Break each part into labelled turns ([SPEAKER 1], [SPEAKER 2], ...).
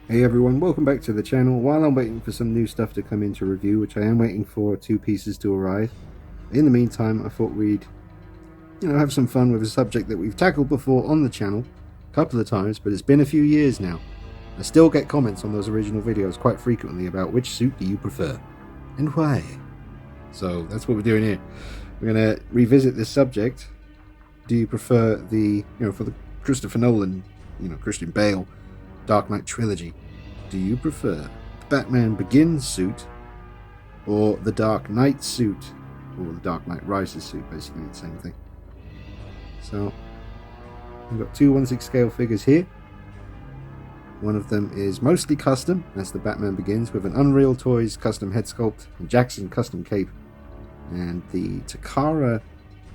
[SPEAKER 1] Hey everyone, welcome back to the channel. While I'm waiting for some new stuff to come into review, which I am waiting for 2 pieces to arrive, in the meantime I thought we'd have some fun with a subject that we've tackled before on the channel a couple of times, but it's been a few years now. I still get comments on those original videos quite frequently about which suit do you prefer and why. So that's what we're doing here. We're going to revisit this subject. Do you prefer for the Christopher Nolan, Christian Bale Dark Knight trilogy, do you prefer the Batman Begins suit or the Dark Knight suit, or the Dark Knight Rises suit? Basically the same thing. So we've got two 1/6 scale figures here. One of them is mostly custom, that's the Batman Begins, with an Unreal Toys custom head sculpt, a Jackson custom cape, and the Takara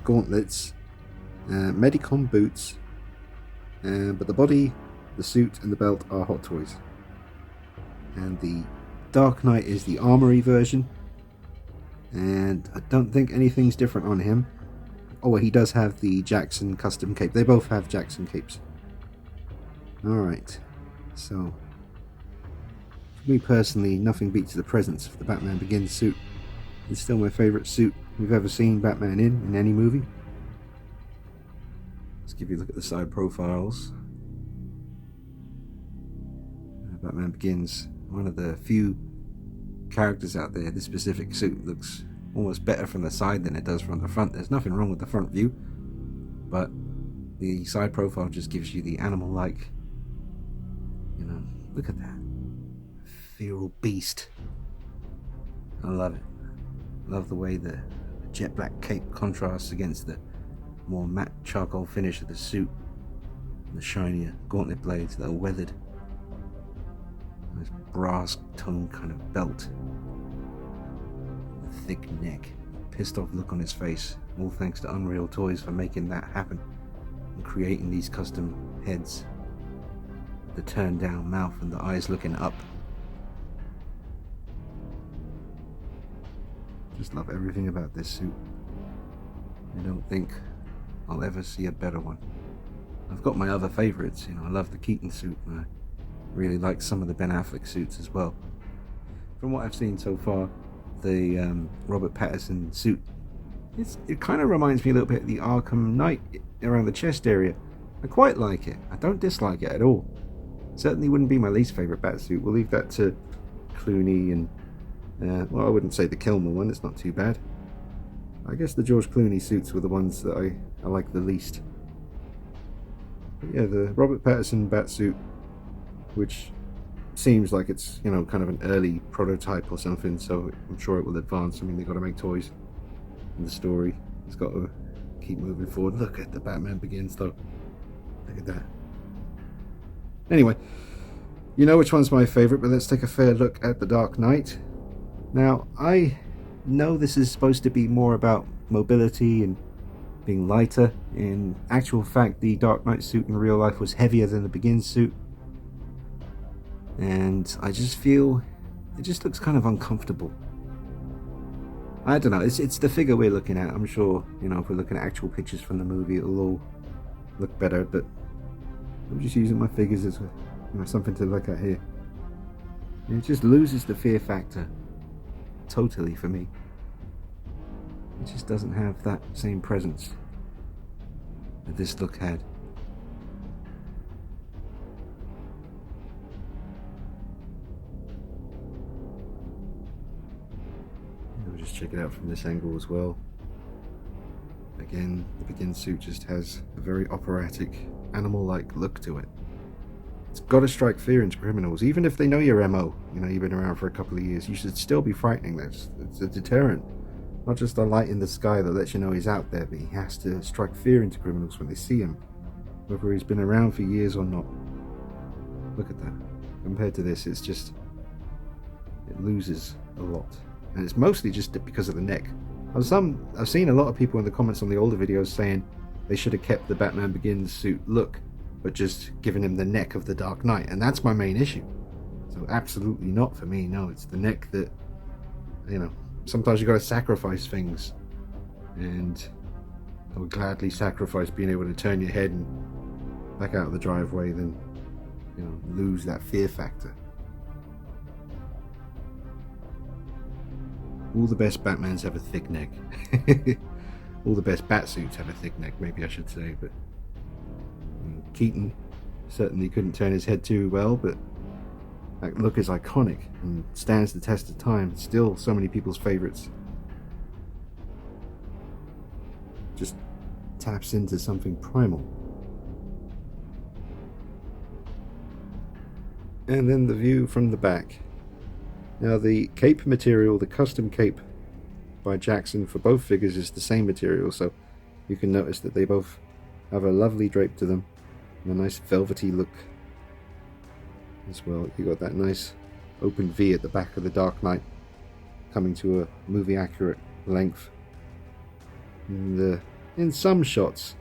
[SPEAKER 1] gauntlets, Medicom boots, but the body, the suit and the belt are Hot Toys. And the Dark Knight is the armory version, and I don't think anything's different on him. Oh, he does have the Jackson custom cape. They both have Jackson capes. Alright, so for me personally, nothing beats the presence of the Batman Begins suit. It's still my favourite suit we've ever seen Batman in any movie. Let's give you a look at the side profiles. Batman Begins, one of the few characters out there, this specific suit looks almost better from the side than it does from the front. There's nothing wrong with the front view, but the side profile just gives you the animal-like, look at that feral beast. I love it. Love the way the jet black cape contrasts against the more matte charcoal finish of the suit, and the shinier gauntlet blades that are weathered. This brass tongue kind of belt, the thick neck, pissed off look on his face, all thanks to Unreal Toys for making that happen and creating these custom heads, the turned down mouth and the eyes looking up. Just love everything about this suit. I don't think I'll ever see a better one. I've got my other favorites, I love the Keaton suit, and I really like some of the Ben Affleck suits as well. From what I've seen so far, the Robert Pattinson suit, it kind of reminds me a little bit of the Arkham Knight around the chest area. I quite like it. I don't dislike it at all. Certainly wouldn't be my least favourite Batsuit. We'll leave that to Clooney and, well, I wouldn't say the Kilmer one, it's not too bad. I guess the George Clooney suits were the ones that I like the least. But yeah, the Robert Pattinson Batsuit, which seems like it's kind of an early prototype or something, so I'm sure it will advance. I mean, they've got to make toys, and the story has got to keep moving forward. Look at the Batman Begins though, look at that. Anyway, you know which one's my favorite, but let's take a fair look at the Dark Knight. Now, I know this is supposed to be more about mobility and being lighter. In actual fact, the Dark Knight suit in real life was heavier than the Begins suit, and I just feel it just looks kind of uncomfortable. I don't know, it's the figure we're looking at. I'm sure, if we're looking at actual pictures from the movie, it'll all look better, but I'm just using my figures as something to look at here. And it just loses the fear factor totally for me. It just doesn't have that same presence that this look had. We'll just check it out from this angle as well. Again, the Begin suit just has a very operatic, animal-like look to it. It's got to strike fear into criminals, even if they know your MO. You've been around for a couple of years. You should still be frightening them. It's a deterrent. Not just a light in the sky that lets you know he's out there, but he has to strike fear into criminals when they see him, whether he's been around for years or not. Look at that. Compared to this, it loses a lot. And it's mostly just because of the neck. I've seen a lot of people in the comments on the older videos saying they should have kept the Batman Begins suit look, but just given him the neck of the Dark Knight, and that's my main issue. So absolutely not for me. No, it's the neck that, sometimes you got to sacrifice things, and I would gladly sacrifice being able to turn your head and back out of the driveway than lose that fear factor. All the best Batmans have a thick neck. All the best Batsuits have a thick neck, maybe I should say, but Keaton certainly couldn't turn his head too well, but that look is iconic and stands the test of time. It's still so many people's favorites. Just taps into something primal. And then the view from the back. Now the cape material, the custom cape by Jackson for both figures is the same material, so you can notice that they both have a lovely drape to them and a nice velvety look as well. You got that nice open V at the back of the Dark Knight coming to a movie accurate length. And in some shots,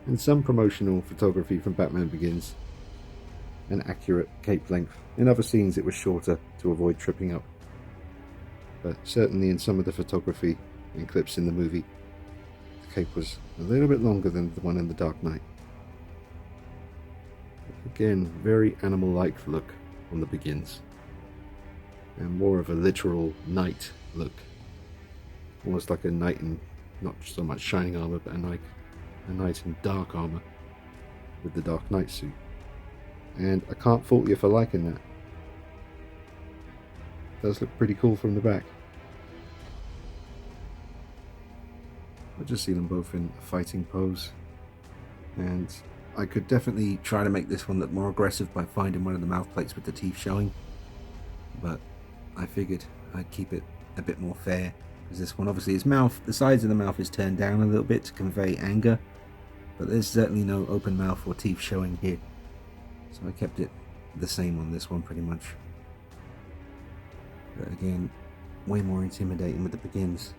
[SPEAKER 1] in some promotional photography from Batman Begins, an accurate cape length. In other scenes it was shorter to avoid tripping up. But certainly in some of the photography and clips in the movie, the cape was a little bit longer than the one in the Dark Knight. Again, very animal-like look on the Begins. And more of a literal knight look. Almost like a knight in not so much shining armor, but a knight in dark armor with the Dark Knight suit. And I can't fault you for liking that. It does look pretty cool from the back. I just see them both in a fighting pose. And I could definitely try to make this one look more aggressive by finding one of the mouth plates with the teeth showing. But I figured I'd keep it a bit more fair. Because this one, obviously, the sides of the mouth is turned down a little bit to convey anger. But there's certainly no open mouth or teeth showing here. So I kept it the same on this one pretty much. But again, way more intimidating with the Begins.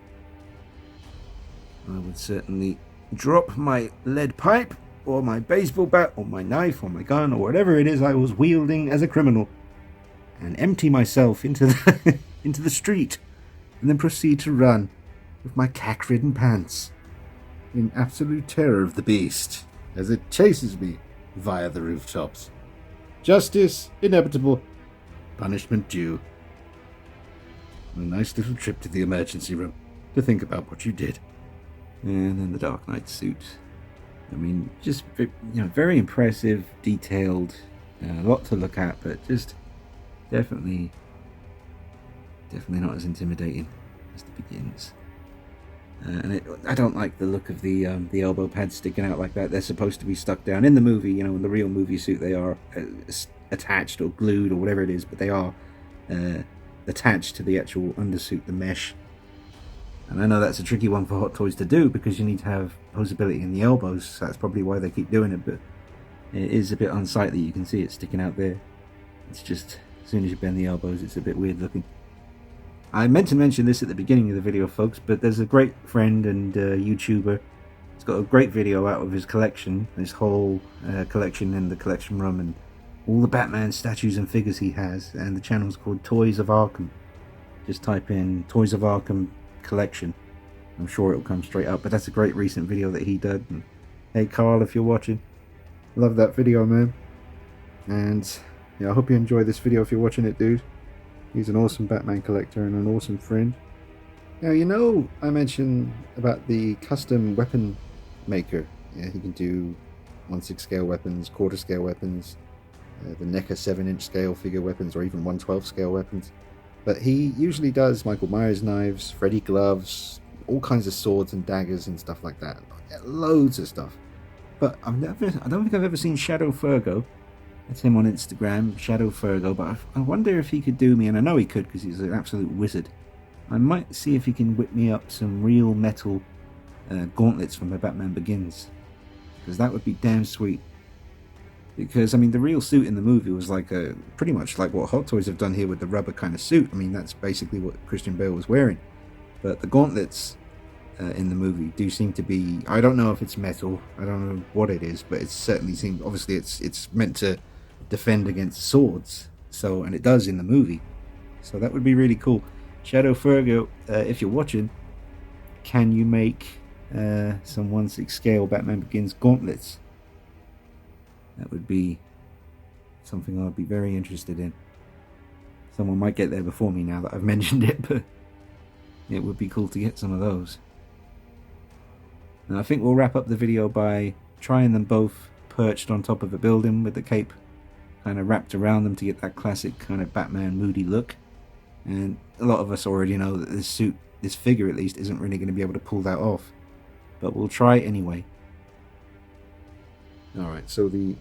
[SPEAKER 1] I would certainly drop my lead pipe, or my baseball bat, or my knife, or my gun, or whatever it is I was wielding as a criminal, and empty myself into the street, and then proceed to run with my cack-ridden pants, in absolute terror of the beast, as it chases me via the rooftops. Justice inevitable, punishment due. A nice little trip to the emergency room to think about what you did. And then the Dark Knight suit. I mean, just very impressive, detailed, a lot to look at, but just definitely not as intimidating as the Begins. And I don't like the look of the elbow pads sticking out like that. They're supposed to be stuck down. In the movie, in the real movie suit, they are attached or glued or whatever it is, but they are attached to the actual undersuit, the mesh. And I know that's a tricky one for Hot Toys to do because you need to have posability in the elbows, so that's probably why they keep doing it, but it is a bit unsightly. You can see it sticking out there. It's just, as soon as you bend the elbows, it's a bit weird looking. I meant to mention this at the beginning of the video, folks, but there's a great friend and YouTuber. He's got a great video out of his collection, his whole collection in the collection room, and all the Batman statues and figures he has, and the channel's called Toys of Arkham. Just type in Toys of Arkham collection. I'm sure it'll come straight up, but that's a great recent video that he did. And hey Carl, if you're watching, love that video, man. And yeah, I hope you enjoy this video if you're watching it, dude. He's an awesome Batman collector and an awesome friend. Now, I mentioned about the custom weapon maker. Yeah, he can do 1/6 scale weapons, quarter scale weapons, the NECA 7-inch scale figure weapons, or even 1/12 scale weapons. But he usually does Michael Myers knives, Freddy gloves, all kinds of swords and daggers and stuff like that. Loads of stuff. But I don't think I've ever seen Shadow Fergo. That's him on Instagram, Shadow Fergo. But I wonder if he could do me, and I know he could because he's an absolute wizard. I might see if he can whip me up some real metal gauntlets from the Batman Begins. Because that would be damn sweet. Because, I mean, the real suit in the movie was like pretty much like what Hot Toys have done here with the rubber kind of suit. I mean, that's basically what Christian Bale was wearing. But the gauntlets in the movie do seem to be, I don't know if it's metal, I don't know what it is, but it certainly seems, obviously it's meant to defend against swords. So, and it does in the movie. So that would be really cool. Shadow Fergo, if you're watching, can you make some 1/6 scale Batman Begins gauntlets? That would be something I'd be very interested in. Someone might get there before me now that I've mentioned it, but it would be cool to get some of those. And I think we'll wrap up the video by trying them both perched on top of a building with the cape kind of wrapped around them to get that classic kind of Batman moody look. And a lot of us already know that this suit, this figure at least, isn't really going to be able to pull that off. But we'll try anyway. Alright, so the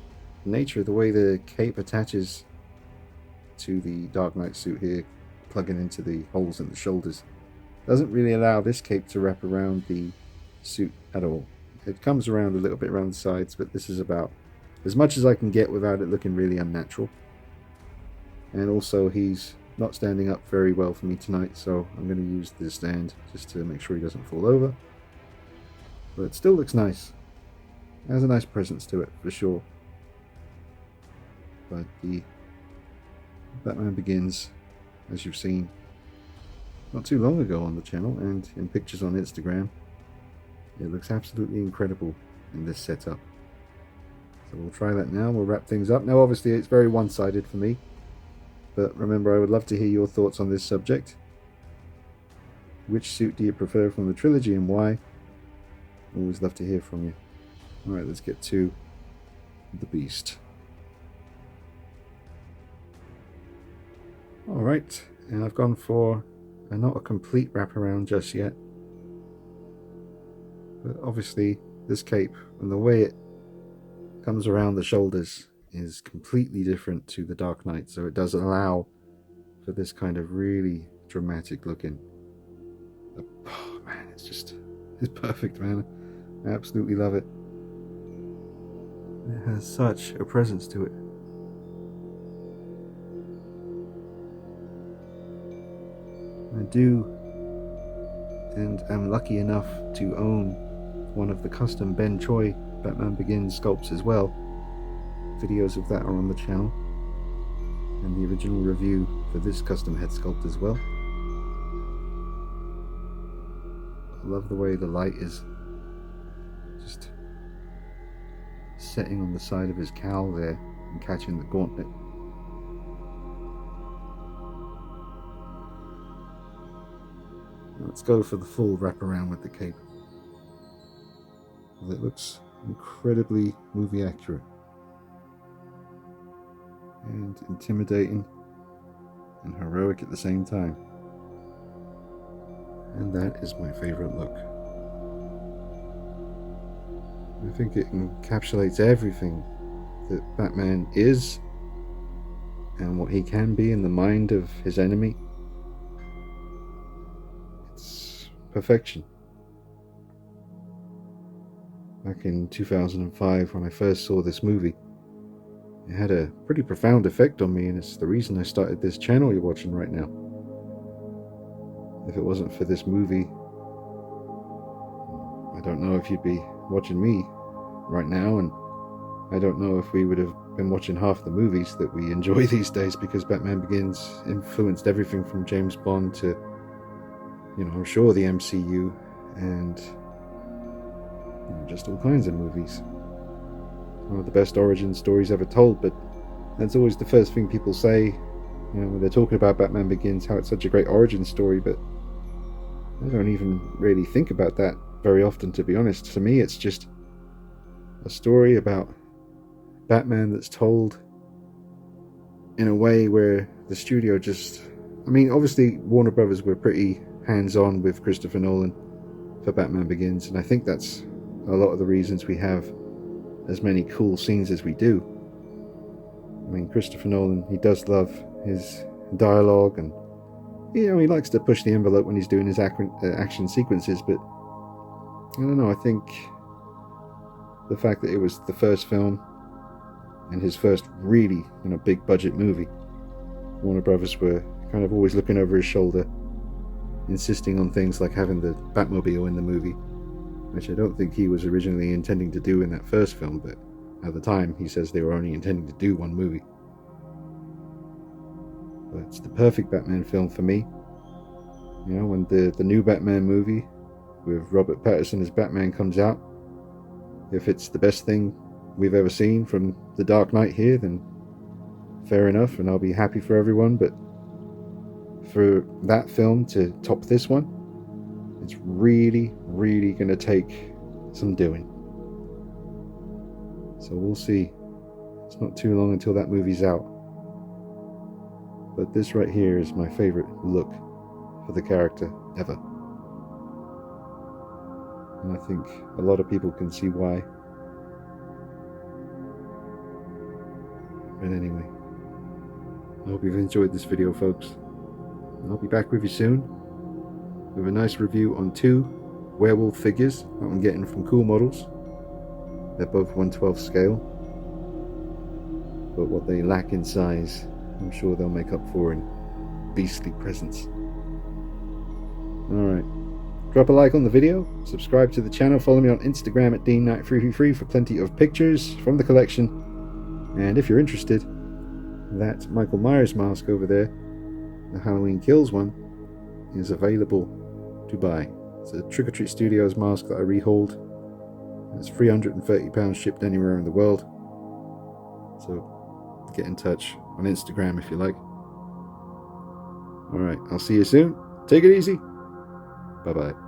[SPEAKER 1] nature of the way the cape attaches to the Dark Knight suit here, plugging into the holes in the shoulders, doesn't really allow this cape to wrap around the suit at all. It comes around a little bit around the sides, but this is about as much as I can get without it looking really unnatural. And also he's not standing up very well for me tonight, so I'm going to use this stand just to make sure he doesn't fall over. But it still looks nice. It has a nice presence to it, for sure. But the Batman Begins, as you've seen not too long ago on the channel and in pictures on Instagram, it looks absolutely incredible in this setup. So we'll try that now. We'll wrap things up. Now obviously it's very one-sided for me, but remember, I would love to hear your thoughts on this subject. Which suit do you prefer from the trilogy and why? Always love to hear from you. Alright, let's get to the Beast. Alright, and I've gone for not a complete wraparound just yet. But obviously this cape and the way it comes around the shoulders is completely different to the Dark Knight, so it does allow for this kind of really dramatic looking. Oh man, it's perfect, man. I absolutely love it. It has such a presence to it. I do and am lucky enough to own one of the custom Ben Choi Batman Begins sculpts as well. Videos of that are on the channel, and the original review for this custom head sculpt as well. I love the way the light is just setting on the side of his cowl there and catching the gauntlet. Let's go for the full wraparound with the cape. It looks incredibly movie accurate and intimidating and heroic at the same time. And that is my favorite look. I think it encapsulates everything that Batman is and what he can be in the mind of his enemy. It's perfection. Back in 2005, when I first saw this movie, it had a pretty profound effect on me, and it's the reason I started this channel you're watching right now. If it wasn't for this movie, I don't know if you'd be watching me right now, and I don't know if we would have been watching half the movies that we enjoy these days, because Batman Begins influenced everything from James Bond to, I'm sure the MCU and just all kinds of movies. One of the best origin stories ever told, but that's always the first thing people say, when they're talking about Batman Begins, how it's such a great origin story, but I don't even really think about that very often, to be honest. To me, it's just a story about Batman that's told in a way where the studio just... obviously Warner Brothers were pretty hands-on with Christopher Nolan for Batman Begins, and I think that's a lot of the reasons we have as many cool scenes as we do. Christopher Nolan, he does love his dialogue, and he likes to push the envelope when he's doing his action sequences, but I don't know, I think the fact that it was the first film and his first really big budget movie, Warner Brothers were kind of always looking over his shoulder, insisting on things like having the Batmobile in the movie, which I don't think he was originally intending to do in that first film, but at the time he says they were only intending to do one movie. But it's the perfect Batman film for me. When the new Batman movie with Robert Pattinson as Batman comes out, if it's the best thing we've ever seen from The Dark Knight here, then fair enough, and I'll be happy for everyone, but for that film to top this one, it's really, really going to take some doing. So we'll see. It's not too long until that movie's out. But this right here is my favorite look for the character ever. And I think a lot of people can see why. But anyway, I hope you've enjoyed this video, folks. And I'll be back with you soon with a nice review on 2 werewolf figures that I'm getting from Cool Models. They're both 1/12 scale, but what they lack in size, I'm sure they'll make up for in beastly presence. Alright, drop a like on the video, subscribe to the channel, follow me on Instagram at DeanKnight333 for plenty of pictures from the collection, and if you're interested, that Michael Myers mask over there, the Halloween Kills one, is available to buy. It's a Trick or Treat Studios mask that I rehauled. It's £330 shipped anywhere in the world. So get in touch on Instagram if you like. Alright, I'll see you soon. Take it easy. Bye bye.